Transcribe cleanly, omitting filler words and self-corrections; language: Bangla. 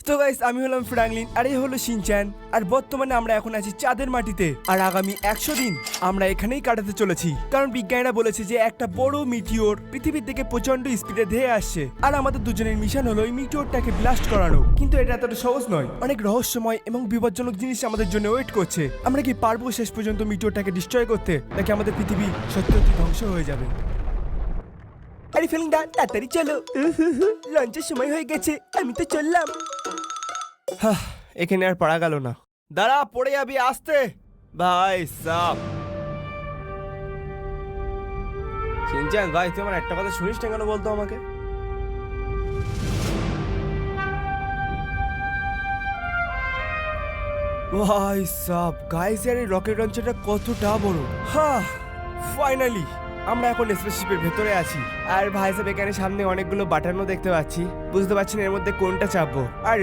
তো গাইস, আমি হলাম ফ্র্যাঙ্কলিন আর এই হলো শিনচ্যান। আর বর্তমানে আমরা এখন আছি চাঁদের মাটিতে। আর আগামী 100 দিন আমরা এখানেই কাটাতে চলেছি, কারণ বিজ্ঞানীরা বলেছে যে একটা বড় মিটিওর পৃথিবীর দিকে প্রচন্ড স্পিডে ধেয়ে আসছে। আর আমাদের দুজনের মিশন হলো এই মিটিওরটাকে ব্লাস্ট করানো। কিন্তু এটা এতটা সহজ নয়, অনেক রহস্যময় এবং বিপজ্জনক জিনিস আমাদের জন্য ওয়েট করছে। আমরা কি পারবো শেষ পর্যন্ত মিটিওরটাকে ডিস্ট্রয় করতে, নাকি আমাদের পৃথিবী সত্যি সত্যি ধ্বংস হয়ে যাবে? আরে ফিলিংটা তাড়াতাড়ি চলো, লঞ্চের সময় হয়ে গেছে, আমি তো চললাম। এখানে আর পারা গেল না। দাঁড়া, পড়ে যাবি, আসতে ভাই সাব। শিনচ্যান ভাই, তুই আমার একটা কথা শুনিস না কেন বলতো আমাকে? ভাই সাব, গাইস यार এই রকেট লঞ্চারটা কতটা বড়। ফাইনালি আমরা এখন স্পেসশিপের ভেতরে আছি। আর ভাই সাহেব, এখানে সামনে অনেকগুলো বাটনও দেখতে পাচ্ছি, বুঝতে পারছি না এর মধ্যে কোনটা চাপবো। আর